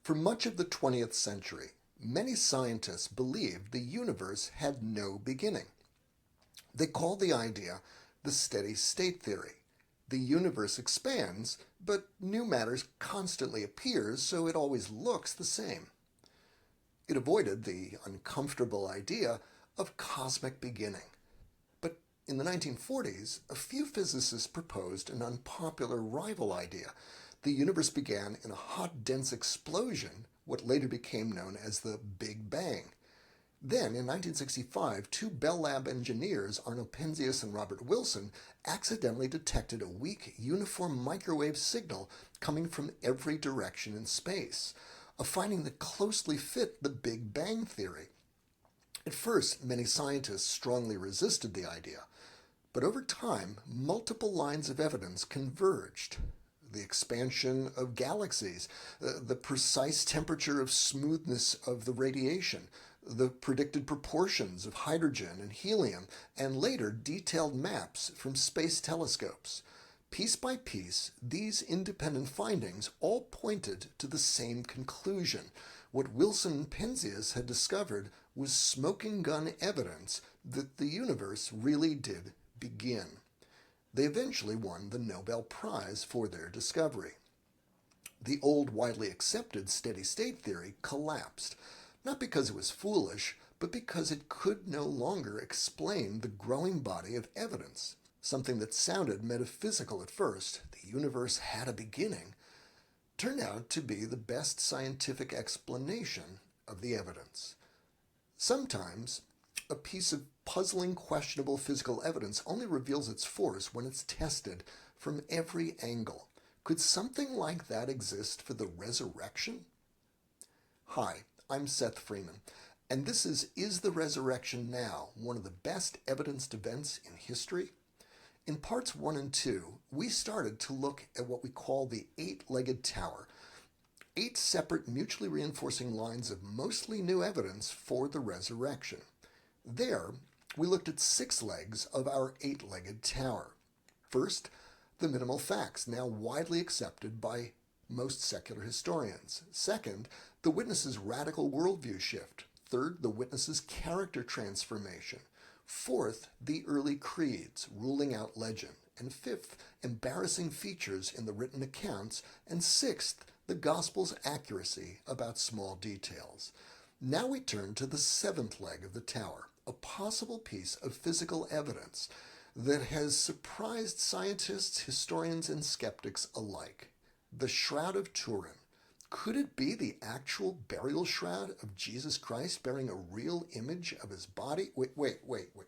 For much of the 20th century, many scientists believed the universe had no beginning. They called the idea the steady state theory. The universe expands, but new matter constantly appears, so it always looks the same. It avoided the uncomfortable idea of cosmic beginning. But in the 1940s, a few physicists proposed an unpopular rival idea. The universe began in a hot, dense explosion, what later became known as the Big Bang. Then, in 1965, two Bell Lab engineers, Arno Penzias and Robert Wilson, accidentally detected a weak, uniform microwave signal coming from every direction in space, a finding that closely fit the Big Bang theory. At first, many scientists strongly resisted the idea, but over time, multiple lines of evidence converged. The expansion of galaxies, the precise temperature of smoothness of the radiation, the predicted proportions of hydrogen and helium, and later detailed maps from space telescopes. Piece by piece, these independent findings all pointed to the same conclusion. What Wilson and Penzias had discovered was smoking gun evidence that the universe really did begin. They eventually won the Nobel Prize for their discovery. The old widely accepted steady-state theory collapsed, not because it was foolish, but because it could no longer explain the growing body of evidence. Something that sounded metaphysical at first, the universe had a beginning, turned out to be the best scientific explanation of the evidence. Sometimes, a piece of puzzling, questionable physical evidence only reveals its force when it's tested from every angle. Could something like that exist for the resurrection? Hi, I'm Seth Freeman, and this is the Resurrection Now, one of the best evidenced events in history? In parts 1 and 2, we started to look at what we call the eight-legged tower, 8 separate mutually reinforcing lines of mostly new evidence for the resurrection. There, we looked at 6 legs of our 8-legged tower. First, the minimal facts, now widely accepted by most secular historians. Second, the witness's radical worldview shift. Third, the witness's character transformation. Fourth, the early creeds, ruling out legend. And fifth, embarrassing features in the written accounts. And sixth, the gospel's accuracy about small details. Now we turn to the 7th leg of the tower, a possible piece of physical evidence that has surprised scientists, historians, and skeptics alike. The Shroud of Turin. Could it be the actual burial shroud of Jesus Christ bearing a real image of his body? Wait.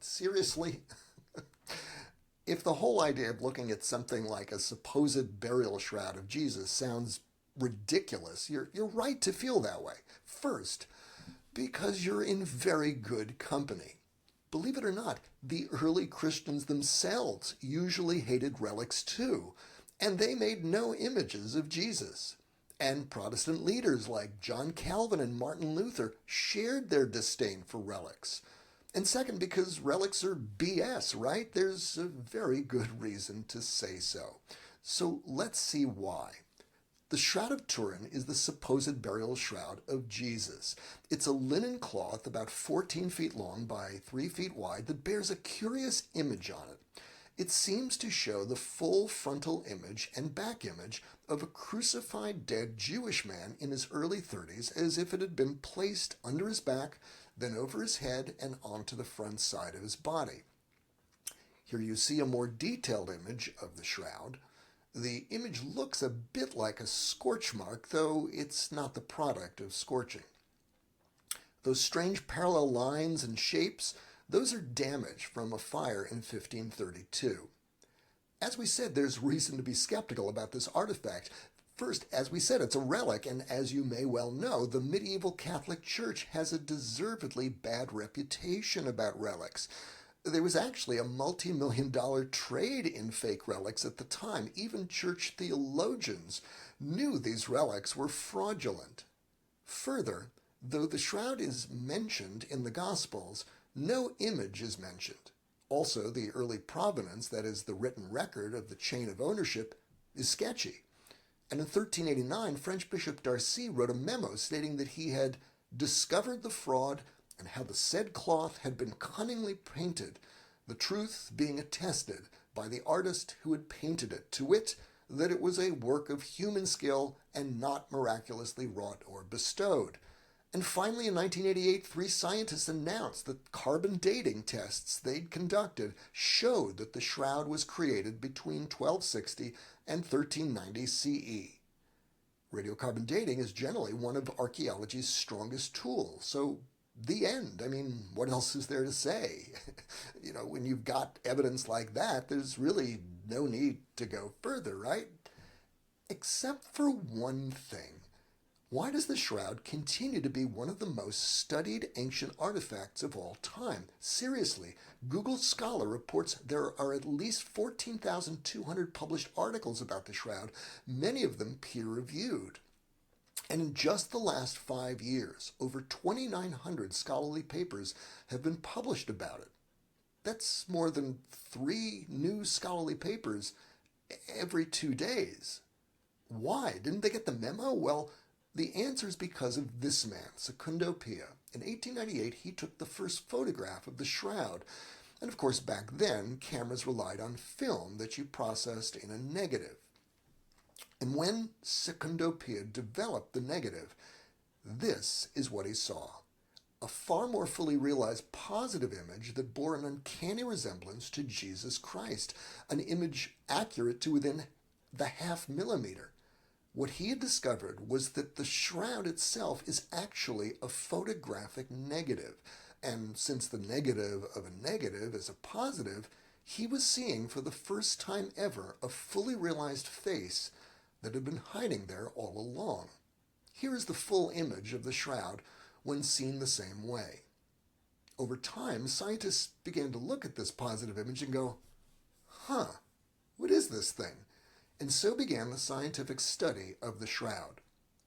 Seriously? If the whole idea of looking at something like a supposed burial shroud of Jesus sounds ridiculous, you're right to feel that way. First, because you're in very good company. Believe it or not, the early Christians themselves usually hated relics too, and they made no images of Jesus. And Protestant leaders like John Calvin and Martin Luther shared their disdain for relics. And second, because relics are BS, right? There's a very good reason to say so. So let's see why. The Shroud of Turin is the supposed burial shroud of Jesus. It's a linen cloth about 14 feet long by 3 feet wide that bears a curious image on it. It seems to show the full frontal image and back image of a crucified dead Jewish man in his early 30s, as if it had been placed under his back, then over his head and onto the front side of his body. Here you see a more detailed image of the shroud. The image looks a bit like a scorch mark, though it's not the product of scorching. Those strange parallel lines and shapes, those are damage from a fire in 1532. As we said, there's reason to be skeptical about this artifact. First, as we said, it's a relic, and as you may well know, the medieval Catholic Church has a deservedly bad reputation about relics. There was actually a multi-million-dollar trade in fake relics at the time. Even church theologians knew these relics were fraudulent. Further, though the shroud is mentioned in the Gospels, no image is mentioned. Also, the early provenance, that is, the written record of the chain of ownership, is sketchy. And in 1389, French Bishop Darcy wrote a memo stating that he had discovered the fraud and how the said cloth had been cunningly painted, the truth being attested by the artist who had painted it, to wit, that it was a work of human skill and not miraculously wrought or bestowed. And finally, in 1988, 3 scientists announced that carbon dating tests they'd conducted showed that the shroud was created between 1260 and 1390 CE. Radiocarbon dating is generally one of archaeology's strongest tools, so the end. I mean, what else is there to say? When you've got evidence like that, there's really no need to go further, right? Except for one thing. Why does the shroud continue to be one of the most studied ancient artifacts of all time? Seriously, Google Scholar reports there are at least 14,200 published articles about the shroud, many of them peer-reviewed. And in just the last 5 years, over 2,900 scholarly papers have been published about it. That's more than 3 new scholarly papers every 2 days. Why? Didn't they get the memo? Well, the answer is because of this man, Secundo Pia. In 1898, he took the first photograph of the shroud. And of course, back then, cameras relied on film that you processed in a negative. And when Secundo Pia developed the negative, this is what he saw. A far more fully realized positive image that bore an uncanny resemblance to Jesus Christ, an image accurate to within the half millimeter. What he had discovered was that the shroud itself is actually a photographic negative, and since the negative of a negative is a positive, he was seeing for the first time ever a fully realized face that had been hiding there all along. Here is the full image of the shroud when seen the same way. Over time, scientists began to look at this positive image and go, what is this thing? And so began the scientific study of the shroud.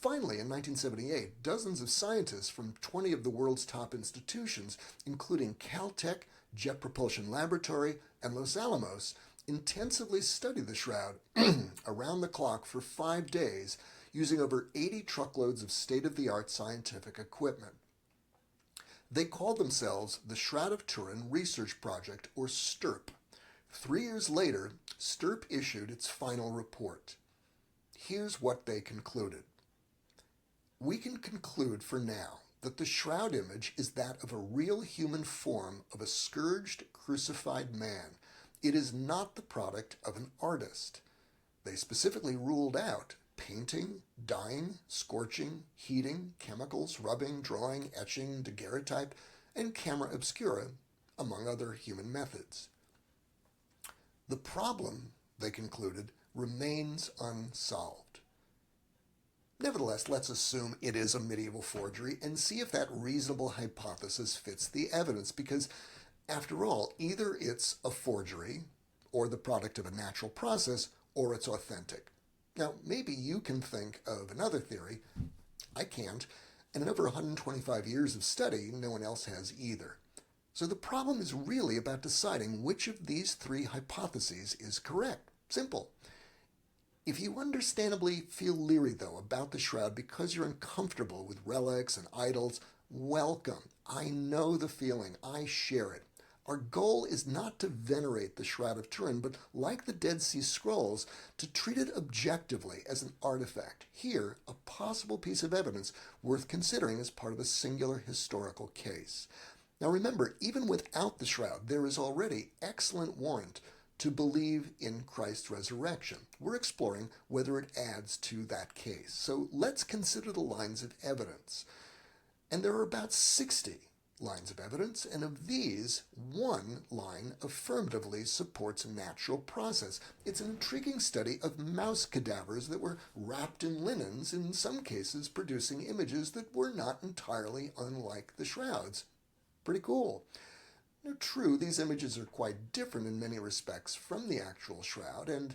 Finally, in 1978, dozens of scientists from 20 of the world's top institutions, including Caltech, Jet Propulsion Laboratory, and Los Alamos, intensively studied the shroud around the clock for 5 days using over 80 truckloads of state-of-the-art scientific equipment. They called themselves the Shroud of Turin Research Project, or STURP. 3 years later, STURP issued its final report. Here's what they concluded. We can conclude for now that the shroud image is that of a real human form of a scourged, crucified man. It is not the product of an artist. They specifically ruled out painting, dyeing, scorching, heating, chemicals, rubbing, drawing, etching, daguerreotype, and camera obscura, among other human methods. The problem, they concluded, remains unsolved. Nevertheless, let's assume it is a medieval forgery and see if that reasonable hypothesis fits the evidence, because, after all, either it's a forgery, or the product of a natural process, or it's authentic. Now, maybe you can think of another theory. I can't, and in over 125 years of study, no one else has either. So the problem is really about deciding which of these 3 hypotheses is correct. Simple. If you understandably feel leery, though, about the shroud because you're uncomfortable with relics and idols, welcome. I know the feeling. I share it. Our goal is not to venerate the Shroud of Turin, but like the Dead Sea Scrolls, to treat it objectively as an artifact. Here, a possible piece of evidence worth considering as part of a singular historical case. Now remember, even without the shroud, there is already excellent warrant to believe in Christ's resurrection. We're exploring whether it adds to that case. So let's consider the lines of evidence. And there are about 60 lines of evidence, and of these, 1 line affirmatively supports a natural process. It's an intriguing study of mouse cadavers that were wrapped in linens, in some cases producing images that were not entirely unlike the shrouds. Pretty cool. Now, true, these images are quite different in many respects from the actual shroud, and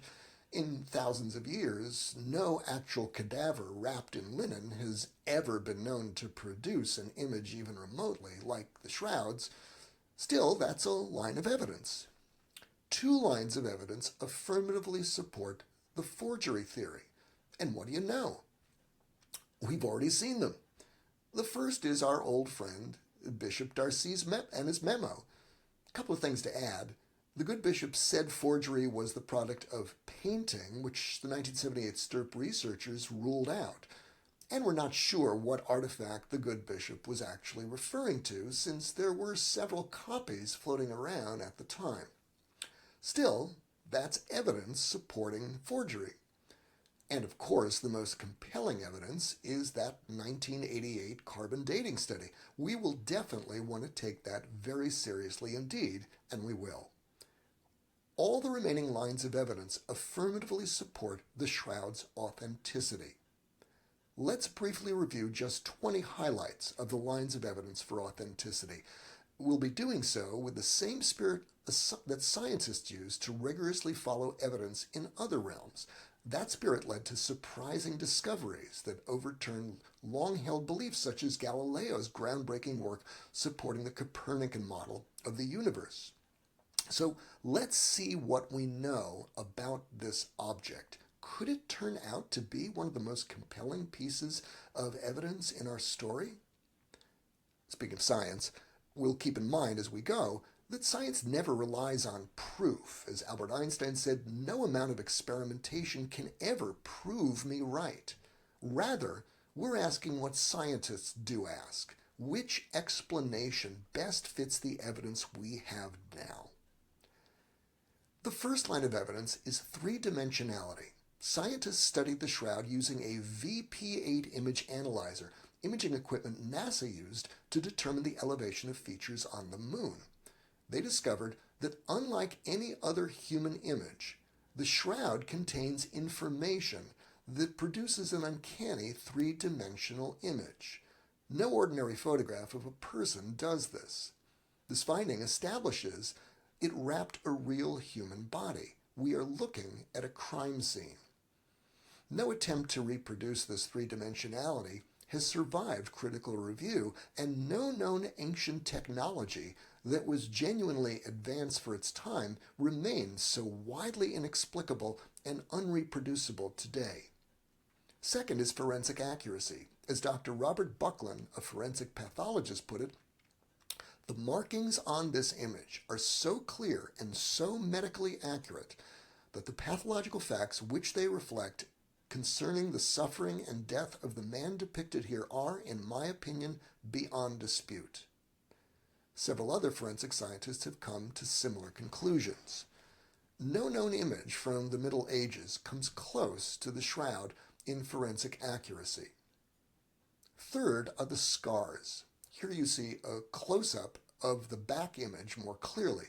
in thousands of years, no actual cadaver wrapped in linen has ever been known to produce an image even remotely like the shrouds. Still, that's a line of evidence. 2 lines of evidence affirmatively support the forgery theory. And what do you know? We've already seen them. The first is our old friend, Bishop Darcy's and his memo. A couple of things to add. The good bishop said forgery was the product of painting, which the 1978 Stirp researchers ruled out. And we're not sure what artifact the good bishop was actually referring to, since there were several copies floating around at the time. Still, that's evidence supporting forgery. And of course, the most compelling evidence is that 1988 carbon dating study. We will definitely want to take that very seriously indeed, and we will. All the remaining lines of evidence affirmatively support the shroud's authenticity. Let's briefly review just 20 highlights of the lines of evidence for authenticity. We'll be doing so with the same spirit that scientists use to rigorously follow evidence in other realms. That spirit led to surprising discoveries that overturned long-held beliefs, such as Galileo's groundbreaking work supporting the Copernican model of the universe. So let's see what we know about this object. Could it turn out to be one of the most compelling pieces of evidence in our story? Speaking of science, we'll keep in mind as we go that science never relies on proof. As Albert Einstein said, no amount of experimentation can ever prove me right. Rather, we're asking what scientists do ask. Which explanation best fits the evidence we have now? The first line of evidence is three-dimensionality. Scientists studied the shroud using a VP8 image analyzer, imaging equipment NASA used to determine the elevation of features on the moon. They discovered that unlike any other human image, the shroud contains information that produces an uncanny three-dimensional image. No ordinary photograph of a person does this. This finding establishes it wrapped a real human body. We are looking at a crime scene. No attempt to reproduce this three-dimensionality has survived critical review, and no known ancient technology that was genuinely advanced for its time remains so widely inexplicable and unreproducible today. Second is forensic accuracy. As Dr. Robert Buckland, a forensic pathologist, put it, the markings on this image are so clear and so medically accurate that the pathological facts which they reflect concerning the suffering and death of the man depicted here are, in my opinion, beyond dispute. Several other forensic scientists have come to similar conclusions. No known image from the Middle Ages comes close to the shroud in forensic accuracy. Third are the scars. Here you see a close-up of the back image more clearly.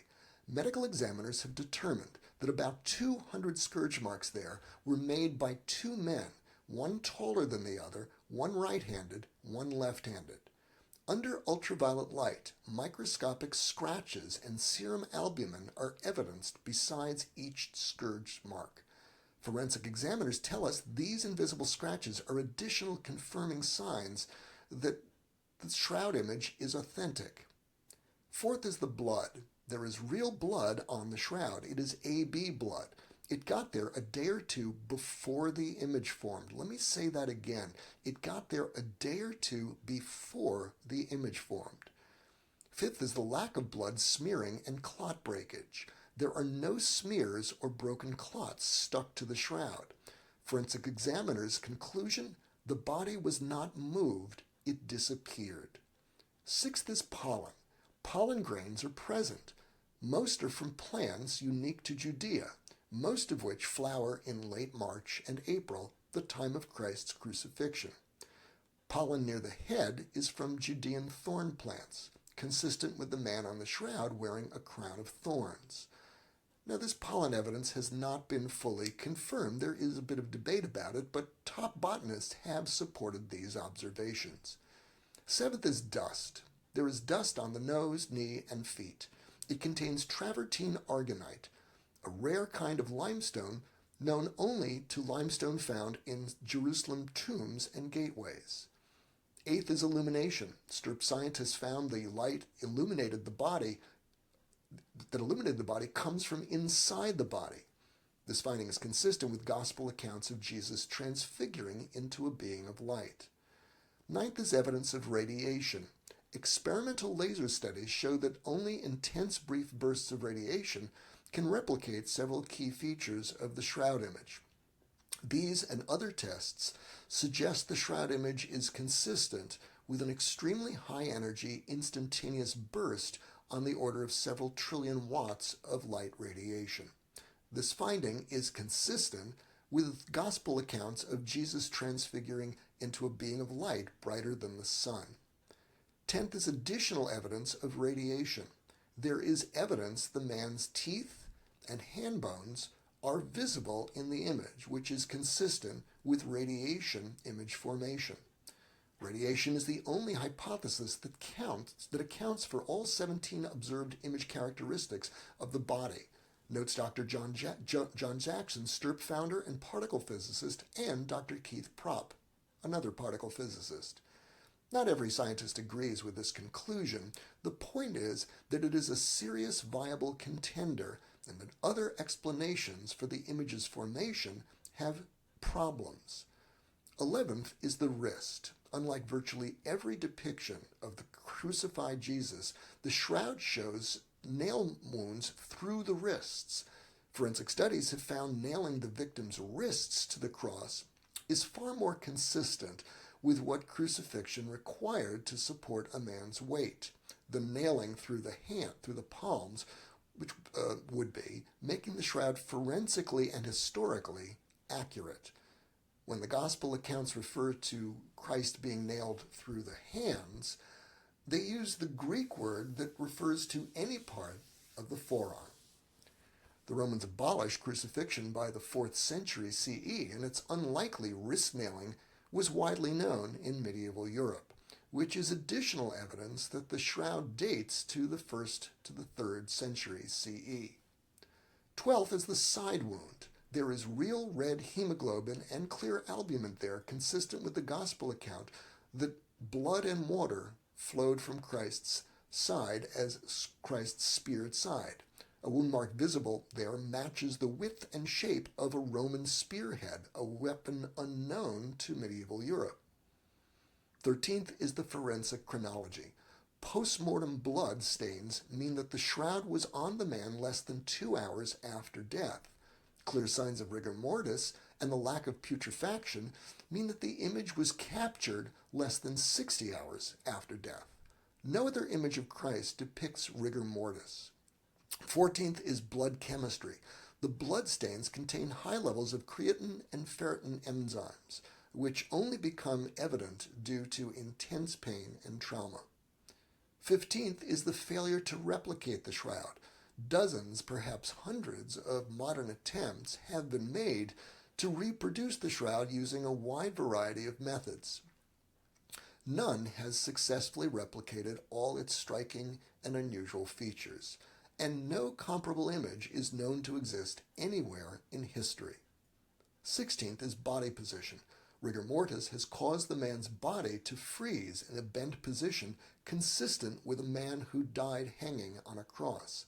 Medical examiners have determined that about 200 scourge marks there were made by two men, one taller than the other, one right-handed, one left-handed. Under ultraviolet light, microscopic scratches and serum albumin are evidenced besides each scourge mark. Forensic examiners tell us these invisible scratches are additional confirming signs that the shroud image is authentic. Fourth is the blood. There is real blood on the shroud. It is AB blood. It got there a day or two before the image formed. Let me say that again. It got there a day or two before the image formed. Fifth is the lack of blood smearing and clot breakage. There are no smears or broken clots stuck to the shroud. Forensic examiners' conclusion, the body was not moved, it disappeared. Sixth is pollen. Pollen grains are present. Most are from plants unique to Judea, most of which flower in late March and April, the time of Christ's crucifixion. Pollen near the head is from Judean thorn plants, consistent with the man on the shroud wearing a crown of thorns. Now, this pollen evidence has not been fully confirmed. There is a bit of debate about it, but top botanists have supported these observations. Seventh is dust. There is dust on the nose, knee, and feet. It contains travertine aragonite, a rare kind of limestone known only to limestone found in Jerusalem tombs and gateways. Eighth is illumination. Stirp scientists found the light that illuminated the body comes from inside the body. This finding is consistent with gospel accounts of Jesus transfiguring into a being of light. Ninth is evidence of radiation. Experimental laser studies show that only intense brief bursts of radiation can replicate several key features of the shroud image. These and other tests suggest the shroud image is consistent with an extremely high-energy instantaneous burst on the order of several trillion watts of light radiation. This finding is consistent with gospel accounts of Jesus transfiguring into a being of light brighter than the sun. 10th is additional evidence of radiation. There is evidence the man's teeth and hand bones are visible in the image, which is consistent with radiation image formation. Radiation is the only hypothesis that accounts for all 17 observed image characteristics of the body, notes Dr. John Jackson, STIRP founder and particle physicist, and Dr. Keith Propp, another particle physicist. Not every scientist agrees with this conclusion. The point is that it is a serious, viable contender, and that other explanations for the image's formation have problems. 11th is the wrist. Unlike virtually every depiction of the crucified Jesus, the shroud shows nail wounds through the wrists. Forensic studies have found nailing the victim's wrists to the cross is far more consistent with what crucifixion required to support a man's weight. The nailing through the palms, which would be making the shroud forensically and historically accurate. When the gospel accounts refer to Christ being nailed through the hands, they use the Greek word that refers to any part of the forearm. The Romans abolished crucifixion by the 4th century CE, and its unlikely wrist nailing was widely known in medieval Europe, which is additional evidence that the shroud dates to the 1st to the 3rd century CE. 12th is the side wound. There is real red hemoglobin and clear albumin there, consistent with the gospel account that blood and water flowed from Christ's side as Christ speared side. A wound mark visible there matches the width and shape of a Roman spearhead, a weapon unknown to medieval Europe. 13th is the forensic chronology. Post-mortem blood stains mean that the shroud was on the man less than 2 hours after death. Clear signs of rigor mortis and the lack of putrefaction mean that the image was captured less than 60 hours after death. No other image of Christ depicts rigor mortis. 14th is blood chemistry. The blood stains contain high levels of creatine and ferritin enzymes, which only become evident due to intense pain and trauma. 15th is the failure to replicate the shroud. Dozens, perhaps hundreds, of modern attempts have been made to reproduce the shroud using a wide variety of methods. None has successfully replicated all its striking and unusual features, and no comparable image is known to exist anywhere in history. 16th is body position. Rigor mortis has caused the man's body to freeze in a bent position consistent with a man who died hanging on a cross.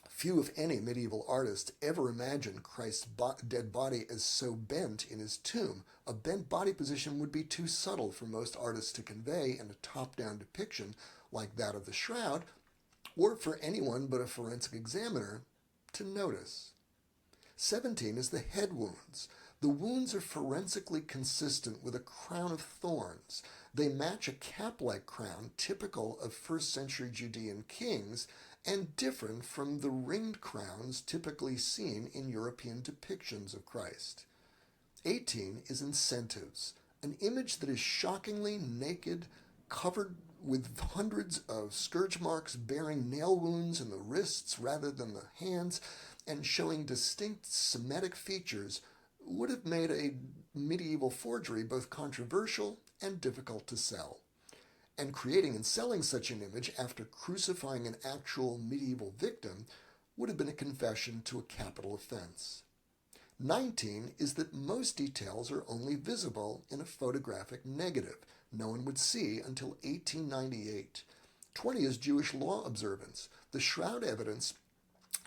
Few, if any, medieval artists ever imagined Christ's dead body as so bent in his tomb. A bent body position would be too subtle for most artists to convey in a top-down depiction like that of the shroud, or for anyone but a forensic examiner to notice. 17 is the head wounds. The wounds are forensically consistent with a crown of thorns. They match a cap-like crown typical of 1st century Judean kings and different from the ringed crowns typically seen in European depictions of Christ. 18 is incentives, an image that is shockingly naked, covered with hundreds of scourge marks bearing nail wounds in the wrists rather than the hands, and showing distinct Semitic features would have made a medieval forgery both controversial and difficult to sell. And creating and selling such an image after crucifying an actual medieval victim would have been a confession to a capital offense. 19 is that most details are only visible in a photographic negative no one would see until 1898. 20 is Jewish law observance. The shroud evidence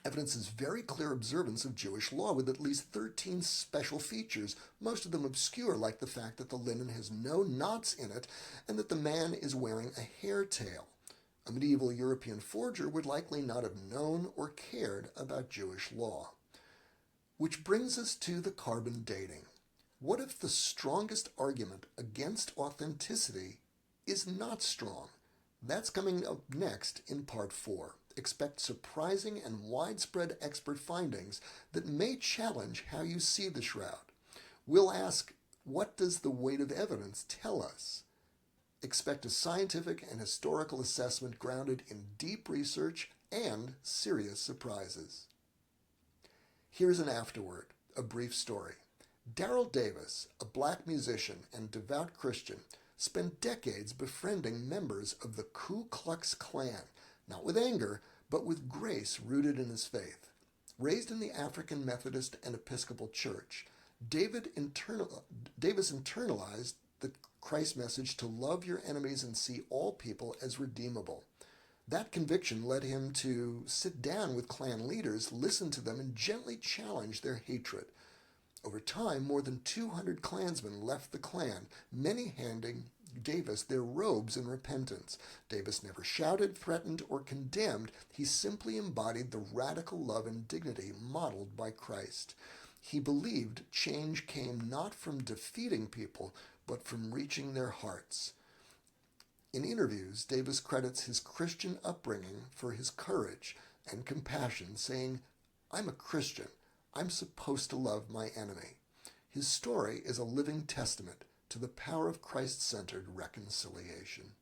Evidence is very clear observance of Jewish law with at least 13 special features, most of them obscure, like the fact that the linen has no knots in it and that the man is wearing a hair tail. A medieval European forger would likely not have known or cared about Jewish law. Which brings us to the carbon dating. What if the strongest argument against authenticity is not strong? That's coming up next in part 4. Expect surprising and widespread expert findings that may challenge how you see the shroud. We'll ask, what does the weight of evidence tell us? Expect a scientific and historical assessment grounded in deep research and serious surprises. Here's an afterword, a brief story. Daryl Davis, a black musician and devout Christian, spent decades befriending members of the Ku Klux Klan, not with anger, but with grace rooted in his faith. Raised in the African Methodist and Episcopal Church, Davis internalized the Christ message to love your enemies and see all people as redeemable. That conviction led him to sit down with Klan leaders, listen to them, and gently challenge their hatred. Over time, more than 200 Klansmen left the Klan, many handing Davis their robes in repentance. Davis never shouted, threatened, or condemned. He simply embodied the radical love and dignity modeled by Christ. He believed change came not from defeating people, but from reaching their hearts. In interviews, Davis credits his Christian upbringing for his courage and compassion, saying, "I'm a Christian. I'm supposed to love my enemy." His story is a living testament to the power of Christ-centered reconciliation.